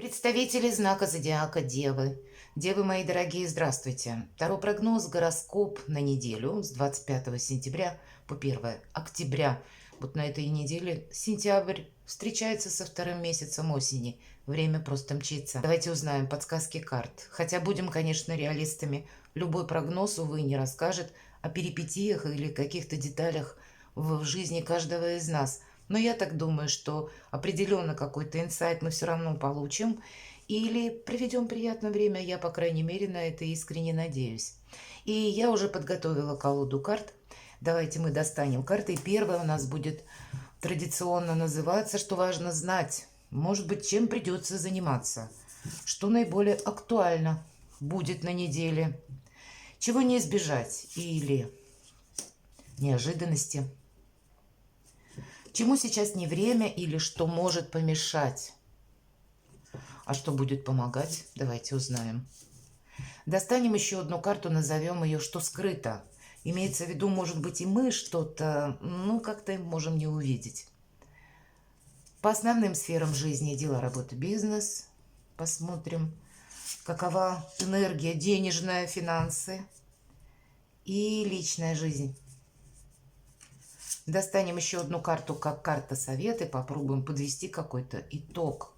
Представители знака зодиака Девы. Девы мои дорогие, здравствуйте. Второй прогноз, гороскоп на неделю с 25 сентября по 1 октября. Вот на этой неделе сентябрь встречается со вторым месяцем осени. Время просто мчится. Давайте узнаем подсказки карт. Хотя будем, конечно, реалистами. Любой прогноз, увы, не расскажет о перипетиях или каких-то деталях в жизни каждого из нас. Но я так думаю, что определенно какой-то инсайт мы все равно получим или проведем приятное время. Я, по крайней мере, на это искренне надеюсь. И я уже подготовила колоду карт. Давайте мы достанем карты. И первая у нас будет традиционно называться «Что важно знать». Может быть, чем придется заниматься. Что наиболее актуально будет на неделе. Чего не избежать или неожиданности. Чему сейчас не время или что может помешать? А что будет помогать? Давайте узнаем. Достанем еще одну карту, назовем ее «Что скрыто». Имеется в виду, может быть, и мы что-то, как-то можем не увидеть. По основным сферам жизни: дела, работа, бизнес. Посмотрим, какова энергия денежная, финансы и личная жизнь. Достанем еще одну карту, как карта совета, и попробуем подвести какой-то итог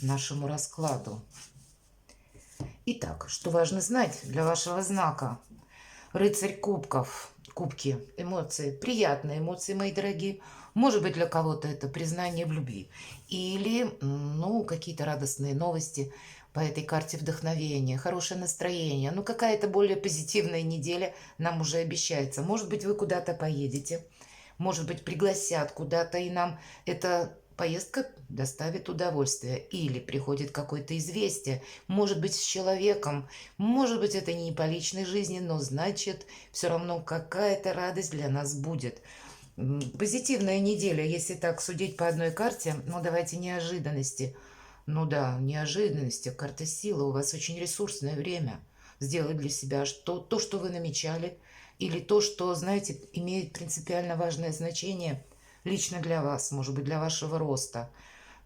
нашему раскладу. Итак, что важно знать для вашего знака? Рыцарь кубков. Кубки, эмоции, приятные эмоции, мои дорогие. Может быть, для кого-то это признание в любви. Или, какие-то радостные новости. По этой карте вдохновение, хорошее настроение. Какая-то более позитивная неделя нам уже обещается. Может быть, вы куда-то поедете. Может быть, пригласят куда-то, и нам эта поездка доставит удовольствие. Или приходит какое-то известие, может быть, с человеком, может быть, это не по личной жизни, но значит, все равно какая-то радость для нас будет. Позитивная неделя, если так судить по одной карте. Давайте неожиданности. Неожиданности, карта силы. У вас очень ресурсное время сделать для себя то, что вы намечали, или то, что, знаете, имеет принципиально важное значение лично для вас, может быть, для вашего роста.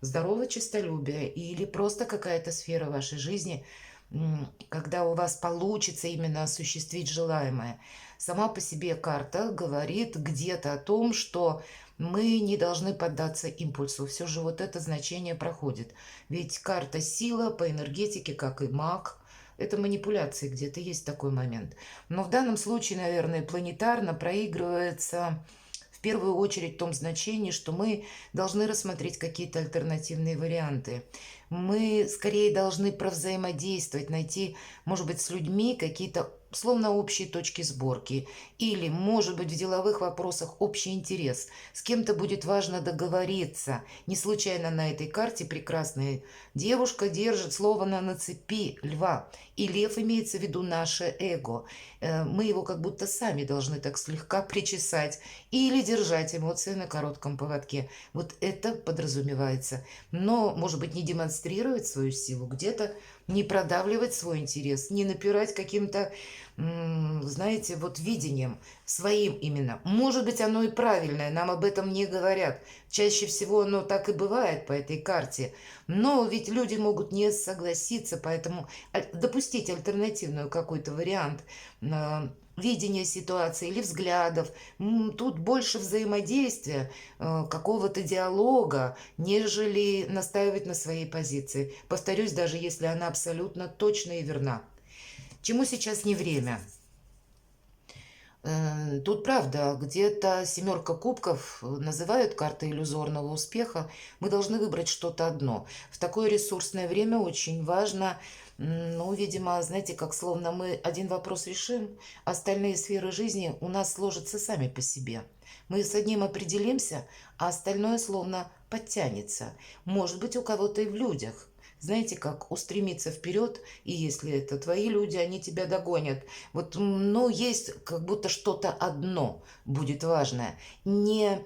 Здоровое честолюбие или просто какая-то сфера вашей жизни, когда у вас получится именно осуществить желаемое. Сама по себе карта говорит где-то о том, что мы не должны поддаться импульсу. Все же вот это значение проходит. Ведь карта сила по энергетике, как и маг, это манипуляции, где-то есть такой момент. Но в данном случае, наверное, планетарно проигрывается в первую очередь в том значении, что мы должны рассмотреть какие-то альтернативные варианты. Мы скорее должны провзаимодействовать, найти, может быть, с людьми какие-то словно общие точки сборки. Или, может быть, в деловых вопросах общий интерес. С кем-то будет важно договориться. Не случайно на этой карте прекрасная девушка держит словно на цепи льва. И лев имеется в виду наше эго. Мы его как будто сами должны так слегка причесать или держать эмоции на коротком поводке. Вот это подразумевается. Но, может быть, не демонстрировать свою силу, где-то не продавливать свой интерес, не напирать каким-то, знаете, вот видением своим именно. Может быть, оно и правильное, нам об этом не говорят. Чаще всего оно так и бывает по этой карте. Но ведь люди могут не согласиться, поэтому допустить альтернативную какой-то вариант видения ситуации или взглядов. Тут больше взаимодействия, какого-то диалога, нежели настаивать на своей позиции. Повторюсь, даже если она абсолютно точна и верна. Чему сейчас не время? Тут правда, где-то семерка кубков называют картой иллюзорного успеха. Мы должны выбрать что-то одно. В такое ресурсное время очень важно, видимо, знаете, как словно мы один вопрос решим, остальные сферы жизни у нас сложатся сами по себе. Мы с одним определимся, а остальное словно подтянется. Может быть, у кого-то и в людях. Знаете, как устремиться вперед, и если это твои люди, они тебя догонят. Вот, есть как будто что-то одно будет важное. Не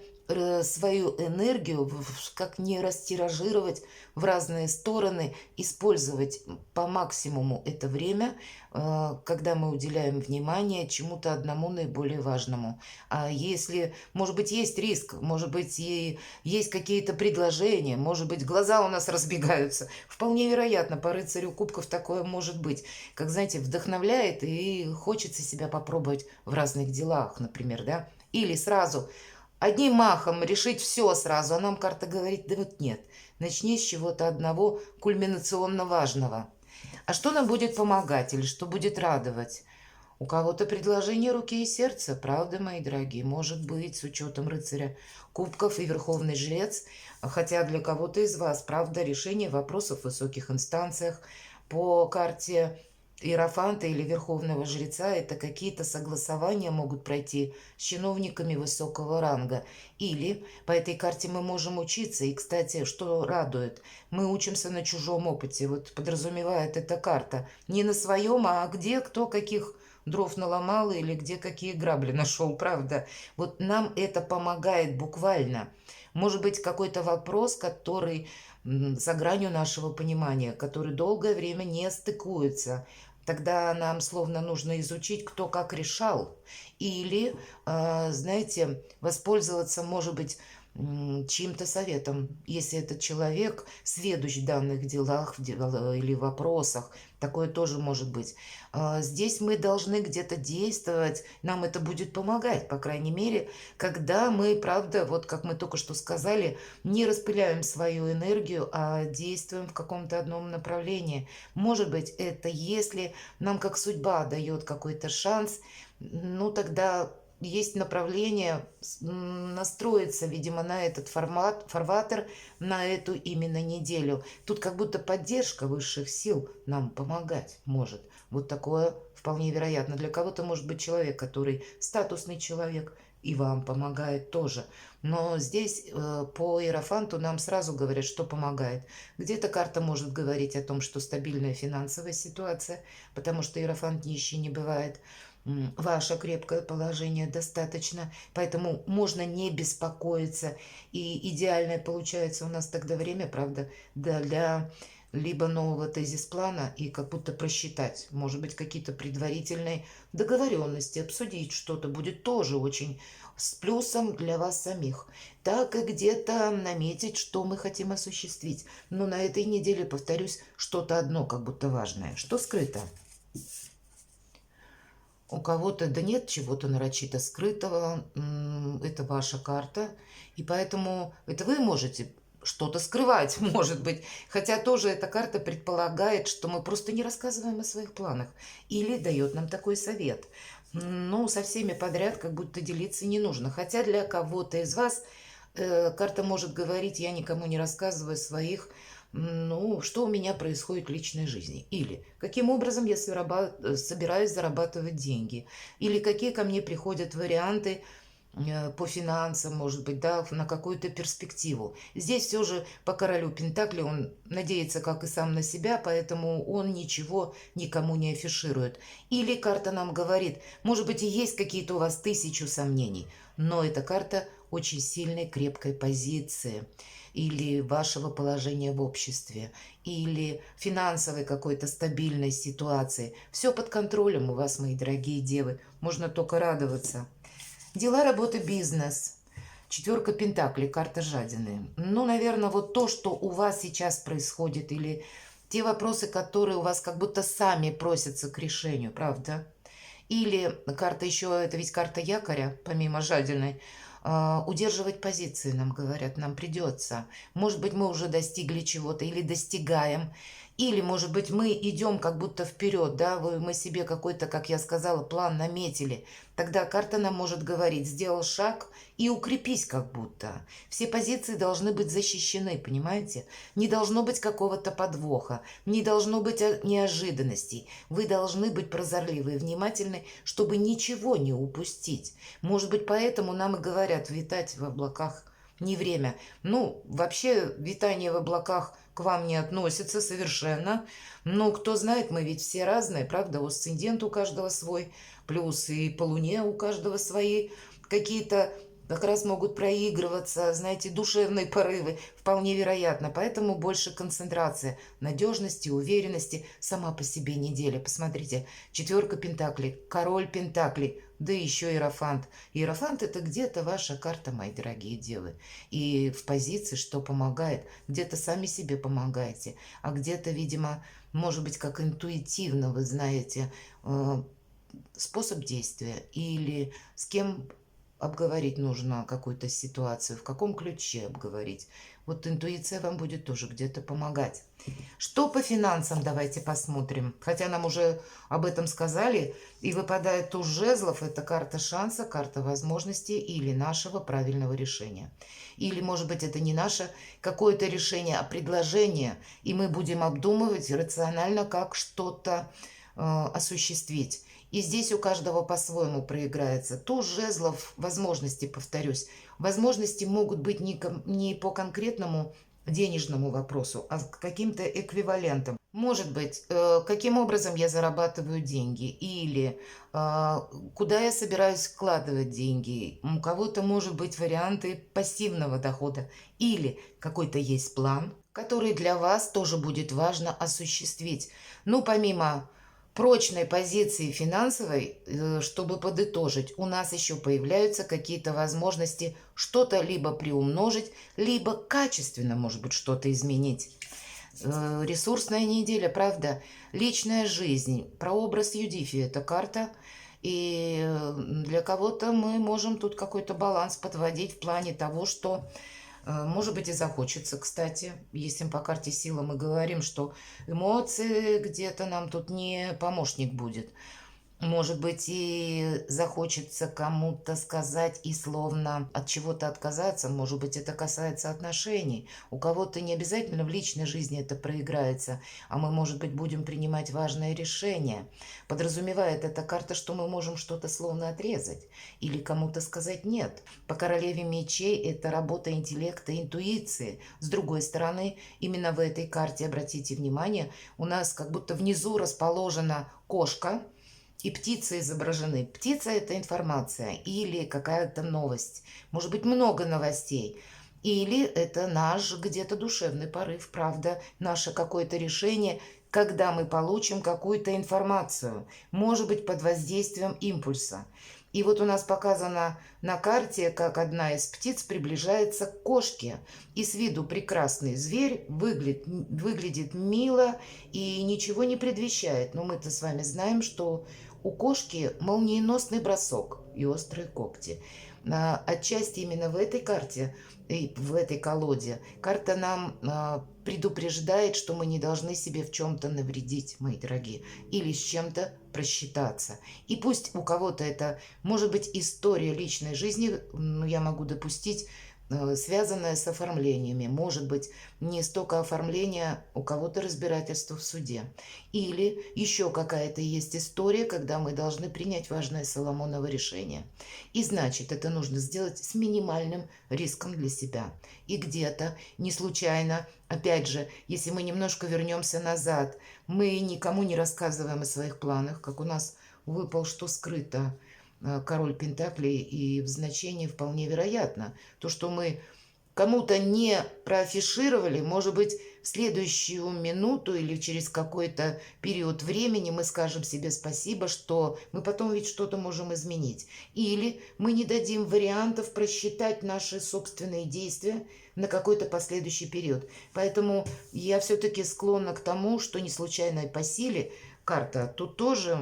свою энергию, как не растиражировать в разные стороны, использовать по максимуму это время, когда мы уделяем внимание чему-то одному наиболее важному. А если, может быть, есть риск, может быть, и есть какие-то предложения, может быть, глаза у нас разбегаются, вполне вероятно, по рыцарю кубков такое может быть. Как, знаете, вдохновляет и хочется себя попробовать в разных делах, например, да, или сразу одним махом решить все сразу, а нам карта говорит, да вот нет, начни с чего-то одного кульминационно важного. А что нам будет помогать или что будет радовать? У кого-то предложение руки и сердца, правда, мои дорогие, может быть, с учетом рыцаря кубков и верховный жрец, хотя для кого-то из вас, правда, решение вопросов в высоких инстанциях по карте Иерофанта или Верховного Жреца это какие-то согласования могут пройти с чиновниками высокого ранга. Или по этой карте мы можем учиться. И, кстати, что радует, мы учимся на чужом опыте. Вот подразумевает эта карта. Не на своем, а где кто каких дров наломал или где какие грабли нашел, правда. Вот нам это помогает буквально. Может быть, какой-то вопрос, который за гранью нашего понимания, который долгое время не стыкуется. Тогда нам словно нужно изучить, кто как решал. Или, знаете, воспользоваться, может быть, чьим-то советом, если этот человек сведущ в данных делах или вопросах. Такое тоже может быть. Здесь мы должны где-то действовать, нам это будет помогать, по крайней мере, когда мы, правда, вот как мы только что сказали, не распыляем свою энергию, а действуем в каком-то одном направлении. Может быть, это если нам как судьба дает какой-то шанс, ну тогда есть направление настроиться, видимо, на этот фарватер, на эту именно неделю. Тут как будто поддержка высших сил нам помогать может. Вот такое вполне вероятно. Для кого-то может быть человек, который статусный человек, и вам помогает тоже. Но здесь по Иерофанту нам сразу говорят, что помогает. Где-то карта может говорить о том, что стабильная финансовая ситуация, потому что Иерофант нищий не бывает. Ваше крепкое положение достаточно, поэтому можно не беспокоиться. И идеальное получается у нас тогда время, правда, для либо нового тезис-плана и как будто просчитать, может быть, какие-то предварительные договоренности, обсудить что-то будет тоже очень с плюсом для вас самих. Так и где-то наметить, что мы хотим осуществить. Но на этой неделе, повторюсь, что-то одно как будто важное. Что скрыто? У кого-то да нет чего-то нарочито скрытого, это ваша карта, и поэтому это вы можете что-то скрывать, может быть. Хотя тоже эта карта предполагает, что мы просто не рассказываем о своих планах. Или дает нам такой совет. Ну, со всеми подряд как будто делиться не нужно. Хотя для кого-то из вас карта может говорить, я никому не рассказываю своих, ну, что у меня происходит в личной жизни. Или каким образом я собираюсь зарабатывать деньги. Или какие ко мне приходят варианты по финансам, может быть, да, на какую-то перспективу. Здесь все же по королю Пентакли он надеется, как и сам на себя, поэтому он ничего никому не афиширует. Или карта нам говорит, может быть, и есть какие-то у вас 1000 сомнений, но эта карта очень сильной, крепкой позиции или вашего положения в обществе, или финансовой какой-то стабильной ситуации. Все под контролем у вас, мои дорогие девы. Можно только радоваться. Дела, работа, бизнес. Четверка пентаклей, карта жадины. Ну, наверное, вот то, что у вас сейчас происходит, или те вопросы, которые у вас как будто сами просятся к решению, правда? Или карта еще, это ведь карта якоря, помимо жадиной, удерживать позиции, нам говорят, нам придется. Может быть, мы уже достигли чего-то или достигаем. Или, может быть, мы идем как будто вперед, да, мы себе какой-то, как я сказала, план наметили. Тогда карта нам может говорить, сделал шаг и укрепись как будто. Все позиции должны быть защищены, понимаете? Не должно быть какого-то подвоха, не должно быть неожиданностей. Вы должны быть прозорливы и внимательны, чтобы ничего не упустить. Может быть, поэтому нам и говорят, витать в облаках не время. Ну, вообще, витание в облаках к вам не относится совершенно. Но кто знает, мы ведь все разные, правда? Асцендент у каждого свой, плюс и по Луне у каждого свои какие-то как раз могут проигрываться, знаете, душевные порывы, вполне вероятно. Поэтому больше концентрация надежности, уверенности сама по себе неделя. Посмотрите, четверка пентаклей, король пентаклей, да еще иерофант. Иерофант — это где-то ваша карта, мои дорогие девы. И в позиции, что помогает. Где-то сами себе помогаете, а где-то, видимо, может быть, как интуитивно вы знаете способ действия или с кем обговорить нужно какую-то ситуацию, в каком ключе обговорить. Вот интуиция вам будет тоже где-то помогать. Что по финансам, давайте посмотрим. Хотя нам уже об этом сказали, и выпадает туз жезлов, это карта шанса, карта возможностей или нашего правильного решения. Или, может быть, это не наше какое-то решение, а предложение, и мы будем обдумывать рационально, как что-то осуществить. И здесь у каждого по-своему проиграется. Туз жезлов, возможности, повторюсь. Возможности могут быть не по конкретному денежному вопросу, а к каким-то эквивалентам. Может быть, каким образом я зарабатываю деньги, или куда я собираюсь вкладывать деньги. У кого-то может быть варианты пассивного дохода, или какой-то есть план, который для вас тоже будет важно осуществить. Ну, помимо прочной позиции финансовой, чтобы подытожить, у нас еще появляются какие-то возможности что-то либо приумножить, либо качественно, может быть, что-то изменить. Ресурсная неделя, правда, личная жизнь, прообраз Юдифи — это карта, и для кого-то мы можем тут какой-то баланс подводить в плане того, что может быть, и захочется, кстати. Если по карте сила мы говорим, что эмоции где-то нам тут не помощник будет. Может быть, и захочется кому-то сказать и словно от чего-то отказаться. Может быть, это касается отношений. У кого-то не обязательно в личной жизни это проиграется, а мы, может быть, будем принимать важное решение. Подразумевает эта карта, что мы можем что-то словно отрезать или кому-то сказать «нет». По королеве мечей это работа интеллекта, интуиции. С другой стороны, именно в этой карте, обратите внимание, у нас как будто внизу расположена кошка, и птицы изображены. Птица — это информация или какая-то новость. Может быть, много новостей. Или это наш где-то душевный порыв, правда, наше какое-то решение, когда мы получим какую-то информацию, может быть, под воздействием импульса. И вот у нас показано на карте, как одна из птиц приближается к кошке. И с виду прекрасный зверь, выглядит мило и ничего не предвещает. Но мы-то с вами знаем, что у кошки молниеносный бросок и острые когти. Отчасти именно в этой карте и в этой колоде карта нам предупреждает, что мы не должны себе в чем-то навредить, мои дорогие, или с чем-то просчитаться. И пусть у кого-то это может быть история личной жизни, но я могу допустить, связанная с оформлениями. Может быть, не столько оформления, у кого-то разбирательство в суде. Или еще какая-то есть история, когда мы должны принять важное Соломоново решение. И значит, это нужно сделать с минимальным риском для себя. И где-то, не случайно, опять же, если мы немножко вернемся назад, мы никому не рассказываем о своих планах, как у нас выпал, что скрыто, король Пентаклей, и в значении вполне вероятно. То, что мы кому-то не проафишировали, может быть, в следующую минуту или через какой-то период времени мы скажем себе спасибо, что мы потом ведь что-то можем изменить. Или мы не дадим вариантов просчитать наши собственные действия на какой-то последующий период. Поэтому я все-таки склонна к тому, что не случайная по силе карта, тут тоже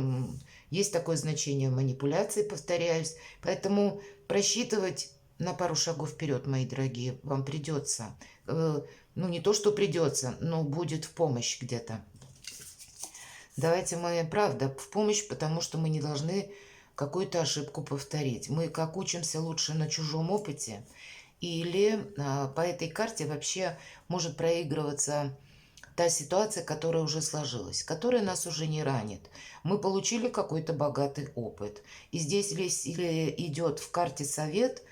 есть такое значение манипуляции, повторяюсь. Поэтому просчитывать на пару шагов вперед, мои дорогие, вам придется. Ну, не то, что придется, но будет в помощь где-то. Давайте мы, правда, в помощь, потому что мы не должны какую-то ошибку повторить. Мы как учимся лучше на чужом опыте. Или по этой карте вообще может проигрываться та ситуация, которая уже сложилась, которая нас уже не ранит. Мы получили какой-то богатый опыт. И здесь, если идет в карте совет,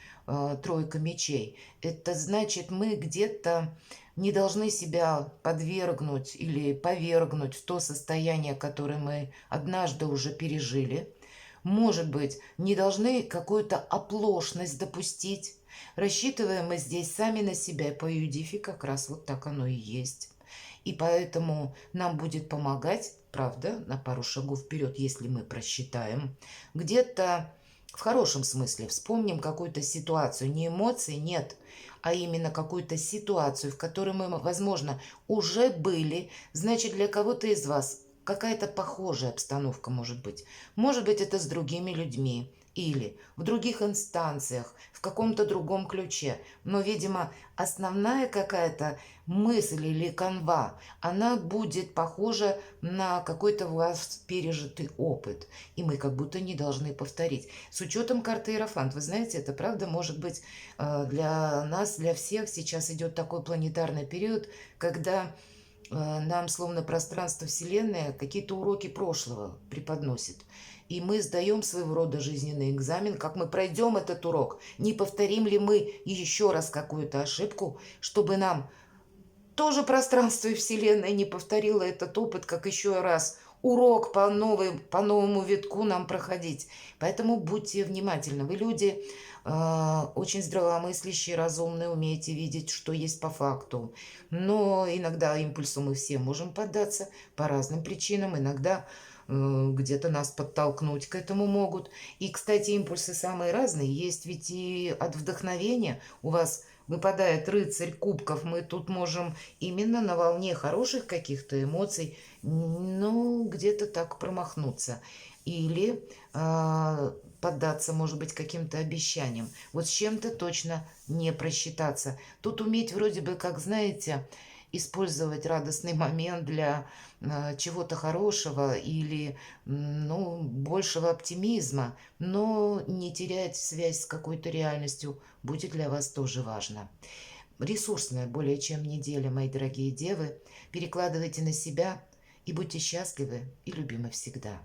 тройка мечей, это значит, мы где-то не должны себя подвергнуть или повергнуть в то состояние, которое мы однажды уже пережили. Может быть, не должны какую-то оплошность допустить. Рассчитываем мы здесь сами на себя, и по Юдифи как раз вот так оно и есть. И поэтому нам будет помогать, правда, на пару шагов вперед, если мы просчитаем. Где-то в хорошем смысле вспомним какую-то ситуацию, не эмоции, нет, а именно какую-то ситуацию, в которой мы, возможно, уже были. Значит, для кого-то из вас какая-то похожая обстановка может быть. Может быть, это с другими людьми или в других инстанциях, в каком-то другом ключе. Но, видимо, основная какая-то мысль или канва, она будет похожа на какой-то у вас пережитый опыт. И мы как будто не должны повторить. С учетом карты Иерофант, вы знаете, это правда может быть для нас, для всех сейчас идет такой планетарный период, когда нам словно пространство Вселенной какие-то уроки прошлого преподносит. И мы сдаем своего рода жизненный экзамен, как мы пройдем этот урок, не повторим ли мы еще раз какую-то ошибку, чтобы нам тоже пространство и Вселенная не повторило этот опыт, как еще раз урок по новому витку нам проходить. Поэтому будьте внимательны. Вы люди очень здравомыслящие, разумные, умеете видеть, что есть по факту. Но иногда импульсу мы все можем поддаться по разным причинам. Иногда где-то нас подтолкнуть к этому могут. И, кстати, импульсы самые разные. Есть ведь и от вдохновения. У вас выпадает рыцарь кубков, мы тут можем именно на волне хороших каких-то эмоций, ну, где-то так промахнуться. Или поддаться, может быть, каким-то обещаниям. Вот с чем-то точно не просчитаться. Тут уметь вроде бы, как знаете, использовать радостный момент для чего-то хорошего или ну, большего оптимизма, но не терять связь с какой-то реальностью будет для вас тоже важно. Ресурсная более чем неделя, мои дорогие девы. Перекладывайте на себя и будьте счастливы и любимы всегда.